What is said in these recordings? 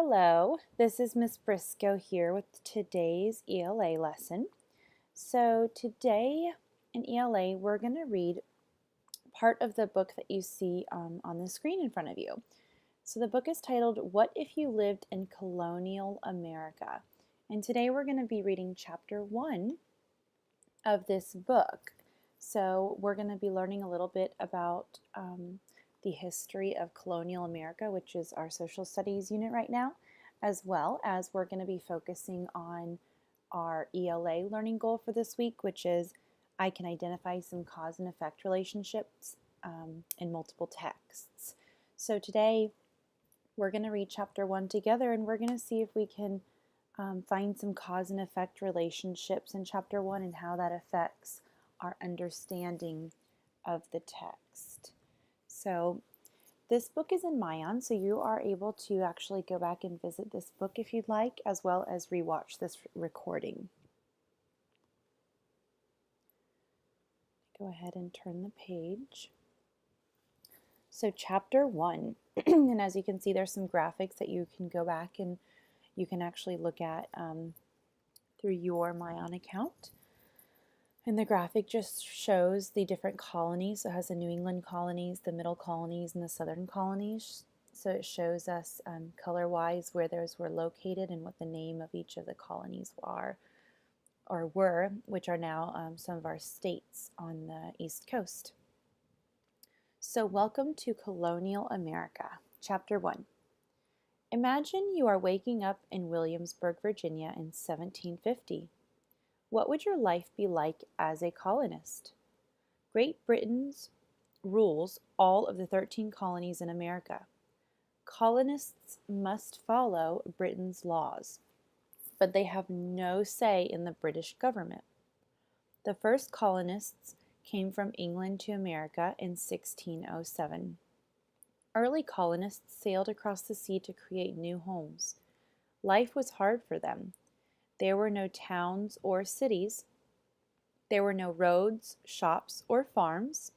Hello, this is Miss Briscoe here with today's ELA lesson. So today in ELA, we're going to read part of the book that you see on the screen in front of you. So the book is titled, What If You Lived in Colonial America? And today we're going to be reading chapter 1 of this book. So we're going to be learning a little bit about the history of colonial America, which is our social studies unit right now, as well as we're going to be focusing on our ELA learning goal for this week, which is I can identify some cause and effect relationships in multiple texts. So today we're going to read chapter 1 together, and we're going to see if we can find some cause and effect relationships in chapter 1 and how that affects our understanding of the text. So this book is in Mayan, so you are able to actually go back and visit this book if you'd like, as well as rewatch this recording. Go ahead and turn the page. So chapter 1, and as you can see, there's some graphics that you can go back and you can actually look at through your Mayan account. And the graphic just shows the different colonies. So it has the New England colonies, the middle colonies, and the southern colonies. So it shows us color-wise where those were located and what the name of each of the colonies are or were, which are now some of our states on the East Coast. So welcome to Colonial America, Chapter 1. Imagine you are waking up in Williamsburg, Virginia in 1750. What would your life be like as a colonist? Great Britain rules all of the 13 colonies in America. Colonists must follow Britain's laws, but they have no say in the British government. The first colonists came from England to America in 1607. Early colonists sailed across the sea to create new homes. Life was hard for them. There were no towns or cities. There were no roads, shops, or farms.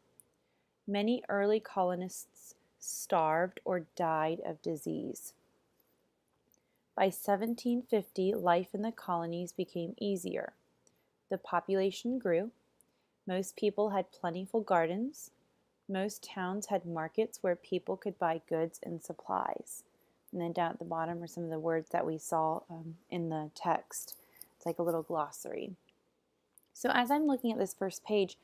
Many early colonists starved or died of disease. By 1750, life in the colonies became easier. The population grew. Most people had plentiful gardens. Most towns had markets where people could buy goods and supplies. And then down at the bottom are some of the words that we saw in the text. It's like a little glossary. So as I'm looking at this first page,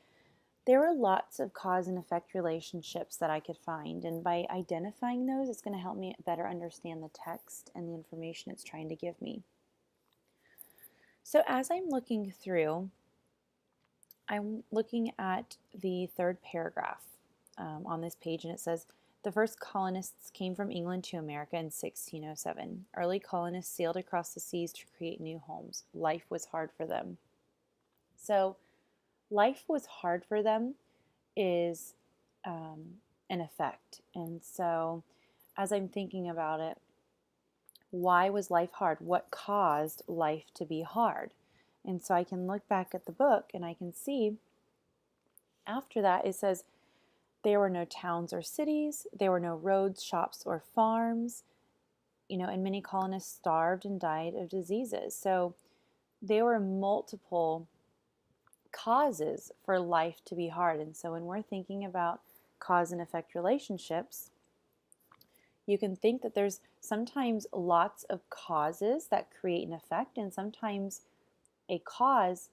there were lots of cause and effect relationships that I could find. And by identifying those, it's going to help me better understand the text and the information it's trying to give me. So as I'm looking through, I'm looking at the third paragraph on this page, and it says, the first colonists came from England to America in 1607. Early colonists sailed across the seas to create new homes. Life was hard for them. So, life was hard for them is an effect. And so, as I'm thinking about it, why was life hard? What caused life to be hard? And so I can look back at the book and I can see after that it says, there were no towns or cities, there were no roads, shops, or farms, and many colonists starved and died of diseases. So there were multiple causes for life to be hard. And so when we're thinking about cause and effect relationships, you can think that there's sometimes lots of causes that create an effect, and sometimes a cause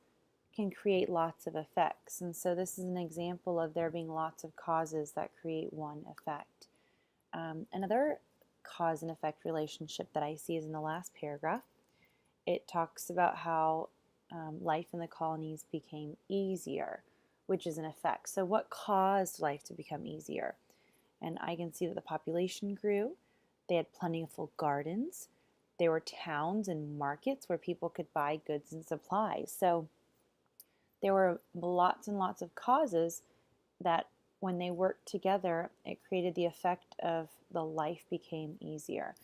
can create lots of effects. And so this is an example of there being lots of causes that create one effect. Another cause and effect relationship that I see is in the last paragraph. It talks about how life in the colonies became easier, which is an effect. So what caused life to become easier? And I can see that the population grew. They had plentiful gardens. There were towns and markets where people could buy goods and supplies. So there were lots and lots of causes that when they worked together, it created the effect of the life became easier.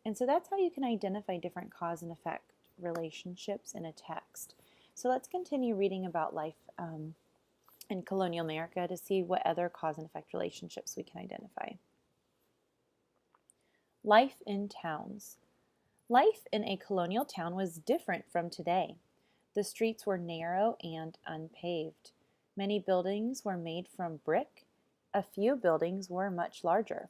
And so that's how you can identify different cause and effect relationships in a text. So let's continue reading about life in colonial America to see what other cause and effect relationships we can identify. Life in towns. Life in a colonial town was different from today. The streets were narrow and unpaved. Many buildings were made from brick. A few buildings were much larger.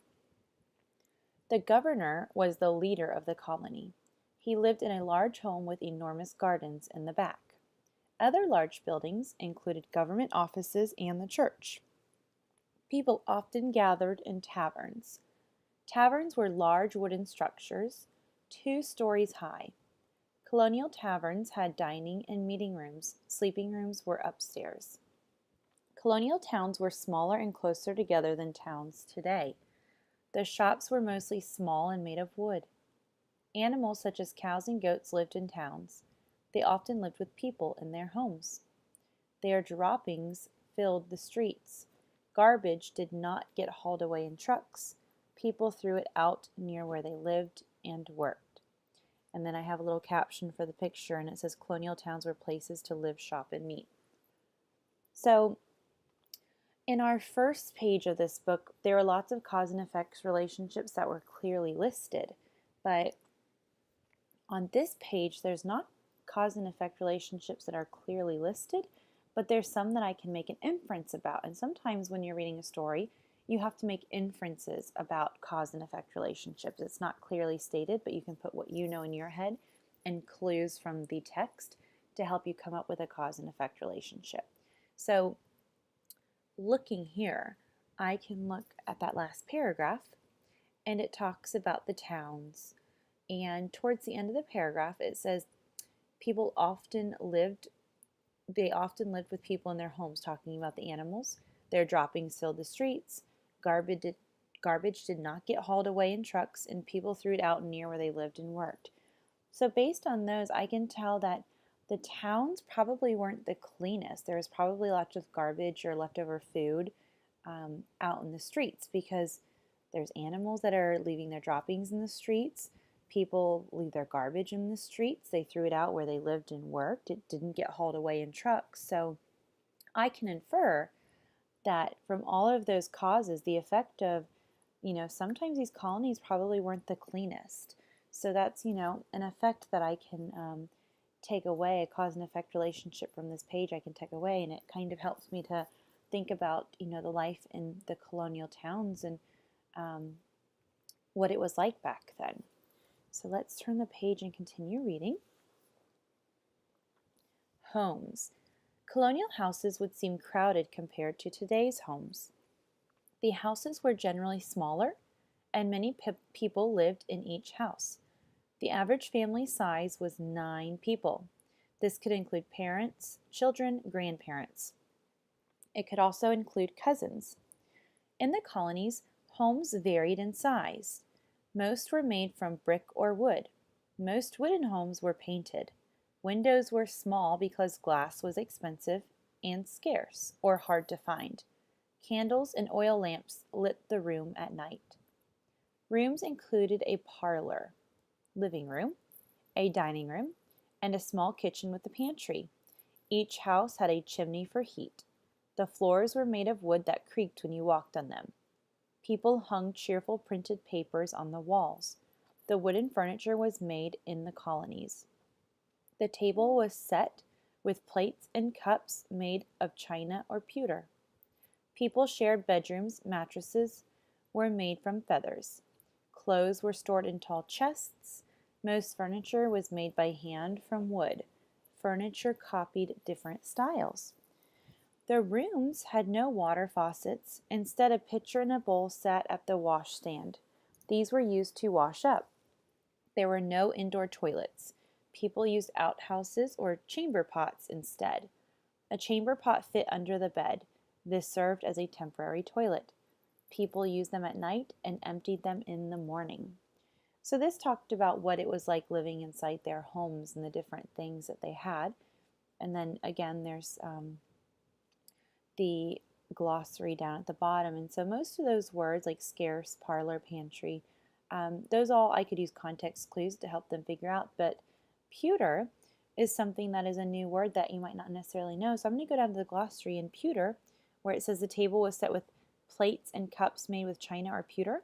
The governor was the leader of the colony. He lived in a large home with enormous gardens in the back. Other large buildings included government offices and the church. People often gathered in taverns. Taverns were large wooden structures, 2 stories high. Colonial taverns had dining and meeting rooms. Sleeping rooms were upstairs. Colonial towns were smaller and closer together than towns today. The shops were mostly small and made of wood. Animals such as cows and goats lived in towns. They often lived with people in their homes. Their droppings filled the streets. Garbage did not get hauled away in trucks. People threw it out near where they lived and worked. And then I have a little caption for the picture, and it says colonial towns were places to live, shop, and meet. So in our first page of this book, there are lots of cause and effects relationships that were clearly listed. But on this page, there's not cause and effect relationships that are clearly listed, but there's some that I can make an inference about. And sometimes when you're reading a story, you have to make inferences about cause and effect relationships. It's not clearly stated, but you can put what you know in your head and clues from the text to help you come up with a cause and effect relationship. So looking here, I can look at that last paragraph, and it talks about the towns. And towards the end of the paragraph, it says they often lived with people in their homes, talking about the animals. Their droppings filled the streets. Garbage did not get hauled away in trucks, and people threw it out near where they lived and worked. So based on those, I can tell that the towns probably weren't the cleanest. There was probably lots of garbage or leftover food out in the streets, because there's animals that are leaving their droppings in the streets. People leave their garbage in the streets. They threw it out where they lived and worked. It didn't get hauled away in trucks. So I can infer that from all of those causes, the effect of, sometimes these colonies probably weren't the cleanest. So that's, an effect that I can take away, a cause and effect relationship from this page I can take away, and it kind of helps me to think about, the life in the colonial towns and what it was like back then. So let's turn the page and continue reading. Homes. Colonial houses would seem crowded compared to today's homes. The houses were generally smaller, and many people lived in each house. The average family size was 9 people. This could include parents, children, grandparents. It could also include cousins. In the colonies, homes varied in size. Most were made from brick or wood. Most wooden homes were painted. Windows were small because glass was expensive and scarce or hard to find. Candles and oil lamps lit the room at night. Rooms included a parlor, living room, a dining room, and a small kitchen with a pantry. Each house had a chimney for heat. The floors were made of wood that creaked when you walked on them. People hung cheerful printed papers on the walls. The wooden furniture was made in the colonies. The table was set with plates and cups made of china or pewter. People shared bedrooms. Mattresses were made from feathers. Clothes were stored in tall chests. Most furniture was made by hand from wood. Furniture copied different styles. The rooms had no water faucets. Instead, a pitcher and a bowl sat at the washstand. These were used to wash up. There were no indoor toilets. People used outhouses or chamber pots instead. A chamber pot fit under the bed. This served as a temporary toilet. People used them at night and emptied them in the morning. So this talked about what it was like living inside their homes and the different things that they had. And then again, there's the glossary down at the bottom. And so most of those words like scarce, parlor, pantry, those all I could use context clues to help them figure out. But pewter is something that is a new word that you might not necessarily know. So I'm going to go down to the glossary in pewter, where it says the table was set with plates and cups made with china or pewter.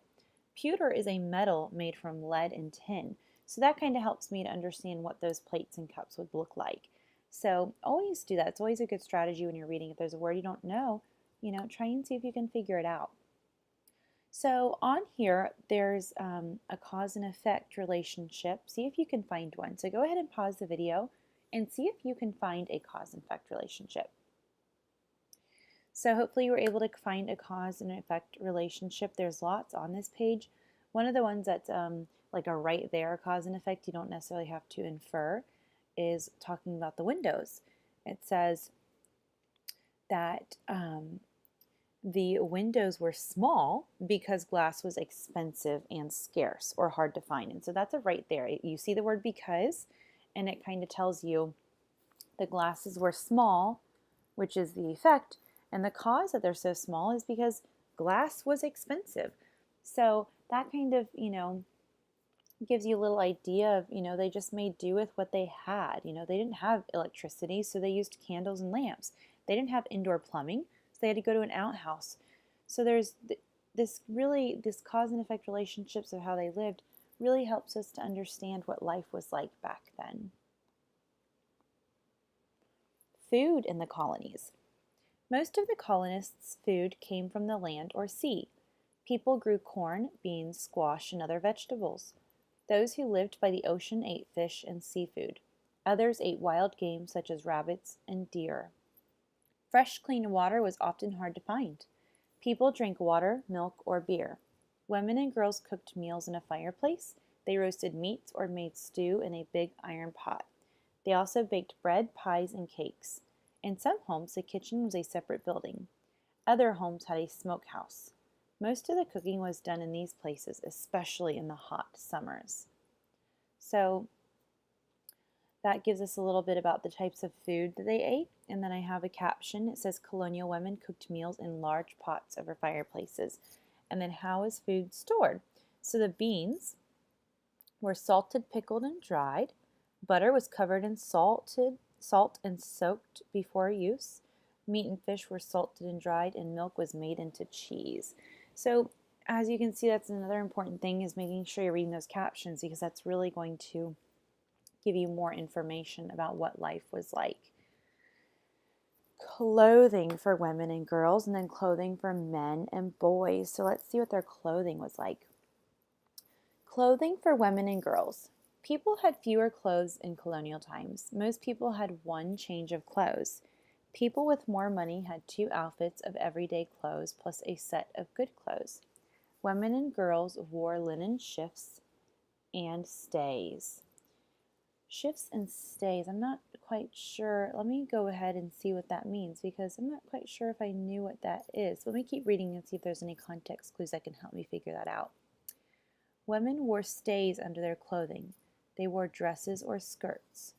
Pewter is a metal made from lead and tin. So that kind of helps me to understand what those plates and cups would look like. So always do that. It's always a good strategy when you're reading. If there's a word you don't know, try and see if you can figure it out. So on here, there's a cause and effect relationship. See if you can find one. So go ahead and pause the video and see if you can find a cause and effect relationship. So hopefully you were able to find a cause and effect relationship. There's lots on this page. One of the ones that's like a right there cause and effect, you don't necessarily have to infer, is talking about the windows. It says that the windows were small because glass was expensive and scarce or hard to find. And so that's a right there. You see the word because, and it kind of tells you the glasses were small, which is the effect, and the cause that they're so small is because glass was expensive. So that kind of, gives you a little idea of, they just made do with what they had. They didn't have electricity, so they used candles and lamps. They didn't have indoor plumbing, so they had to go to an outhouse. So there's this cause and effect relationships of how they lived really helps us to understand what life was like back then. Food in the colonies. Most of the colonists' food came from the land or sea. People grew corn, beans, squash, and other vegetables. Those who lived by the ocean ate fish and seafood. Others ate wild game such as rabbits and deer. Fresh, clean water was often hard to find. People drank water, milk, or beer. Women and girls cooked meals in a fireplace. They roasted meats or made stew in a big iron pot. They also baked bread, pies, and cakes. In some homes, the kitchen was a separate building. Other homes had a smokehouse. Most of the cooking was done in these places, especially in the hot summers. So that gives us a little bit about the types of food that they ate. And then I have a caption. It says colonial women cooked meals in large pots over fireplaces. And then how is food stored? So the beans were salted, pickled, and dried. Butter was covered in salt and soaked before use. Meat and fish were salted and dried, and milk was made into cheese. So as you can see, that's another important thing, is making sure you're reading those captions, because that's really going to give you more information about what life was like. Clothing for women and girls, and then clothing for men and boys. So let's see what their clothing was like. Clothing for women and girls. People had fewer clothes in colonial times. Most people had one change of clothes. People with more money had 2 outfits of everyday clothes plus a set of good clothes. Women and girls wore linen shifts and stays. Shifts and stays, I'm not quite sure. Let me go ahead and see what that means, because I'm not quite sure if I knew what that is. Let me keep reading and see if there's any context clues that can help me figure that out. Women wore stays under their clothing. They wore dresses or skirts.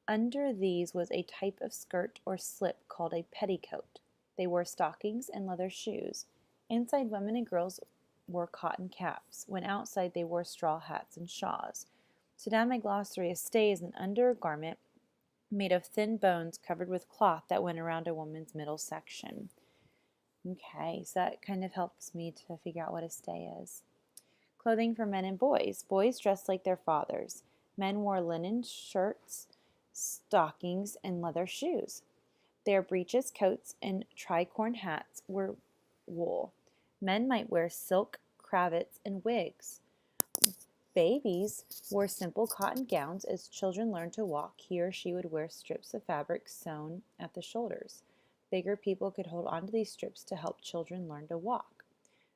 Under these was a type of skirt or slip called a petticoat. They wore stockings and leather shoes. Inside, women and girls wore cotton caps. When outside, they wore straw hats and shawls. So down my glossary, a stay is an undergarment made of thin bones covered with cloth that went around a woman's middle section. Okay, so that kind of helps me to figure out what a stay is. Clothing for men and boys. Boys dressed like their fathers. Men wore linen shirts, stockings, and leather shoes. Their breeches, coats, and tricorn hats were wool. Men might wear silk cravats and wigs. Babies wore simple cotton gowns. As children learned to walk, he or she would wear strips of fabric sewn at the shoulders. Bigger people could hold onto these strips to help children learn to walk.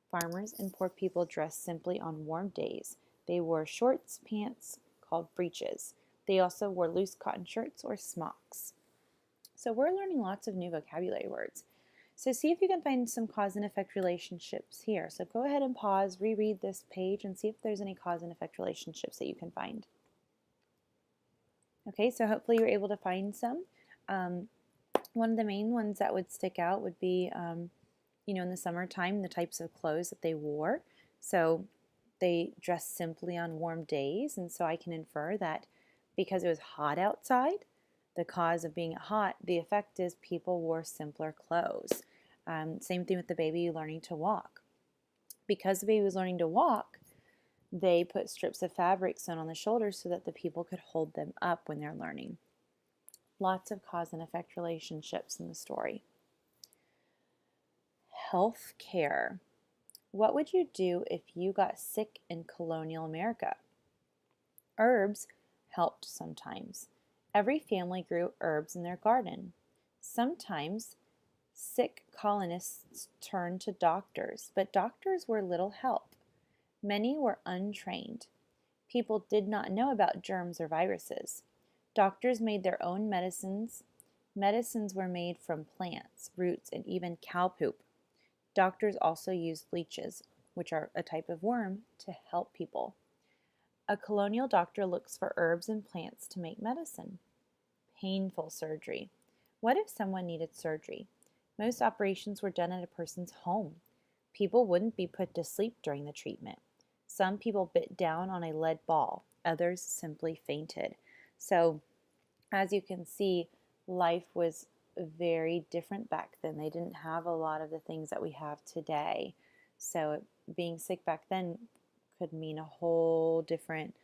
Farmers and poor people dressed simply on warm days. They wore shorts, pants called breeches. They also wore loose cotton shirts or smocks. So we're learning lots of new vocabulary words. So see if you can find some cause and effect relationships here. So go ahead and pause, reread this page, and see if there's any cause and effect relationships that you can find. Okay, so hopefully you're able to find some. One of the main ones that would stick out would be, in the summertime, the types of clothes that they wore. So they dressed simply on warm days, and so I can infer that because it was hot outside, the cause of being hot, the effect is people wore simpler clothes. Same thing with the baby learning to walk. Because the baby was learning to walk, They put strips of fabric sewn on the shoulders so that the people could hold them up when they're learning. Lots of cause and effect relationships in the story. Health care. What would you do if you got sick in colonial America? Herbs helped sometimes. Every family grew herbs in their garden. Sometimes sick colonists turned to doctors, but doctors were little help. Many were untrained. People did not know about germs or viruses. Doctors made their own medicines. Medicines were made from plants, roots, and even cow poop. Doctors also used leeches, which are a type of worm, to help people. A colonial doctor looks for herbs and plants to make medicine. Painful surgery. What if someone needed surgery? Most operations were done at a person's home. People wouldn't be put to sleep during the treatment. Some people bit down on a lead ball, others simply fainted. So, as you can see, life was very different back then. They didn't have a lot of the things that we have today. So, being sick back then could mean a whole different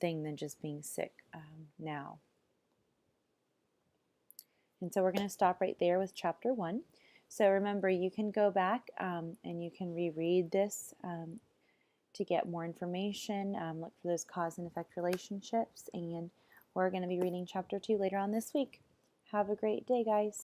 thing than just being sick now. And so we're going to stop right there with chapter 1. So remember, you can go back and you can reread this to get more information. Look for those cause and effect relationships. And we're going to be reading chapter 2 later on this week. Have a great day, guys.